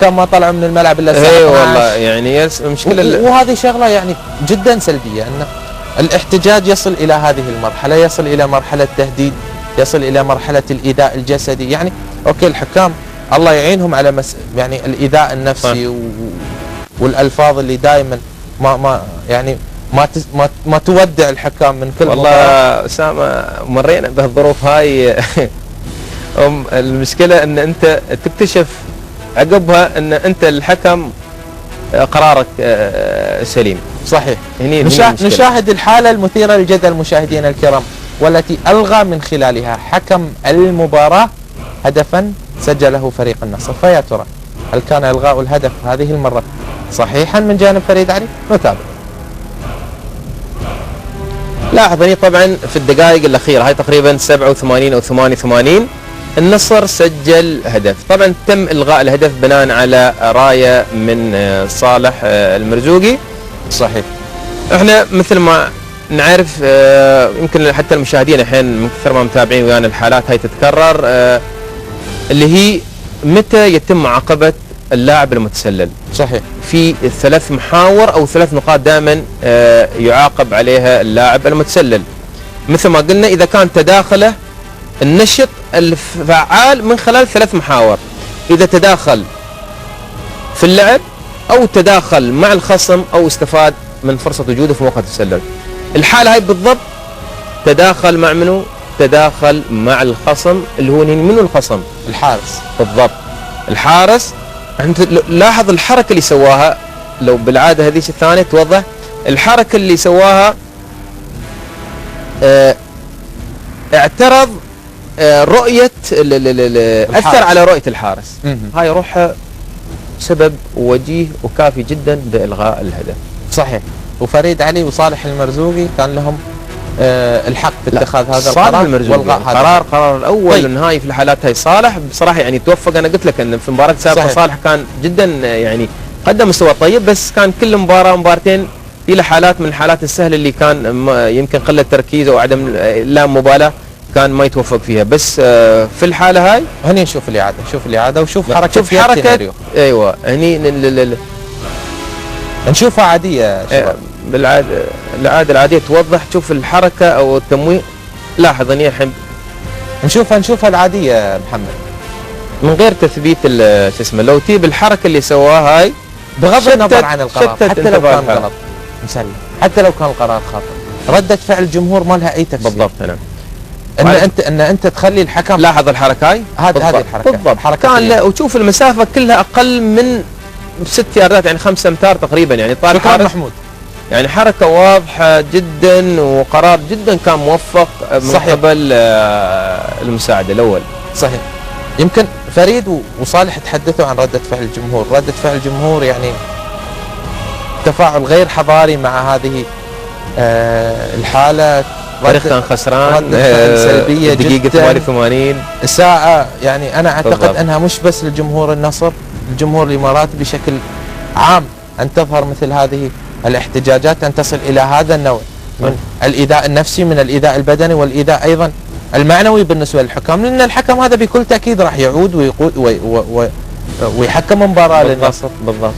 الحكام ما طلعوا من الملعب الا الساعه 12. والله يعني مشكله وهذه شغله يعني جدا سلبيه، ان الاحتجاج يصل الى هذه المرحله، يصل الى مرحله تهديد، يصل الى مرحله الايذاء الجسدي. يعني اوكي الحكام الله يعينهم على يعني الايذاء النفسي والالفاظ اللي دائما ما يعني ما تودع الحكام من كل والله اسامه مرينا بهالظروف هاي. المشكله ان انت تكتشف عقبها ان انت الحكم قرارك سليم. صحيح. هني نشاهد الحاله المثيره للجدل مشاهدينا الكرام، والتي الغى من خلالها حكم المباراه هدفا سجله فريق النصر. فيا ترى هل كان الغاء الهدف هذه المره صحيحا من جانب فريد علي؟ نتابع. لاحظ هني طبعا في الدقائق الاخيره هاي تقريبا 87 او 88 النصر سجل هدف. طبعا تم الغاء الهدف بناء على رايه من صالح المرزوقي. صحيح. احنا مثل ما نعرف يمكن حتى المشاهدين الحين من كثر ما متابعين ويانا الحالات هاي تتكرر، اللي هي متى يتم معاقبه اللاعب المتسلل. صحيح. في 3 محاور او 3 نقاط دائما يعاقب عليها اللاعب المتسلل. مثل ما قلنا اذا كان تداخله النشط الفعال من خلال 3 محاور، اذا تداخل في اللعب او تداخل مع الخصم او استفاد من فرصة وجوده في موقع التسلل. الحالة هاي بالضبط تداخل مع منو؟ تداخل مع الخصم، اللي هو منو الخصم؟ الحارس. بالضبط الحارس. انت لاحظ الحركة اللي سواها، لو بالعادة هذيك الثانية توضح الحركة اللي سواها، اعترض رؤية أثر على رؤية الحارس. هاي روحها سبب وجيه وكافي جدا بإلغاء الهدف. صحيح. وفريد علي وصالح المرزوقي كان لهم الحق في اتخاذ هذا القرار والغاء هذا قرار الأول. طيب. والنهائي في الحالات هاي صالح بصراحة يعني توفق. أنا قلت لك أن في المباراة السابقة صالح كان جدا يعني قدم مستوى طيب، بس كان كل مباراتين في له حالات من الحالات السهلة اللي كان يمكن قلة تركيز أو عدم لا مبالاة كان ما يتوفق فيها. بس في الحالة هاي هني نشوف الإعادة وشوف حركة. شوف حركة. ايوه هني نشوفها عادية شباب. العادة العادية توضح. شوف الحركة او التمويه. لاحظ هني الحين نشوفها العادية محمد من غير تثبيت شو اسمه. لو تجيب الحركة اللي سواها هاي بغض النظر عن القرار، حتى لو كان غلط مسلم، حتى لو كان القرار خاطئ، ردة فعل الجمهور ما لها اي تفسير. بالضبط. نعم. ان انت تخلي الحكم. لاحظ الحركه هاي. هذه الحركه بالضبط. كان وتشوف المسافه كلها اقل من 6 ياردات، يعني 5 امتار تقريبا. يعني طال شكرا محمود. يعني حركه واضحه جدا وقرار جدا كان موفق من قبل المساعد الاول. صحيح. يمكن فريد وصالح تحدثوا عن ردة فعل الجمهور. ردة فعل الجمهور يعني تفاعل غير حضاري مع هذه الحالة. فريق كان خسران سلبية دقيقة 88 ساعة. يعني أنا أعتقد أنها مش بس لجمهور النصر، الجمهور الإماراتي بشكل عام، أن تظهر مثل هذه الاحتجاجات، أن تصل إلى هذا النوع من الإيذاء النفسي، من الإيذاء البدني، والإيذاء أيضا المعنوي بالنسبة للحكام، لأن الحكم هذا بكل تأكيد راح يعود ويحكم مباراة للنصر. بالضبط.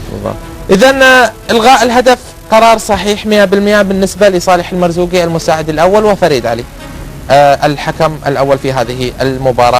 إذن إلغاء الهدف قرار صحيح 100% بالنسبة لصالح المرزوقي المساعد الأول وفريد علي الحكم الأول في هذه المباراة.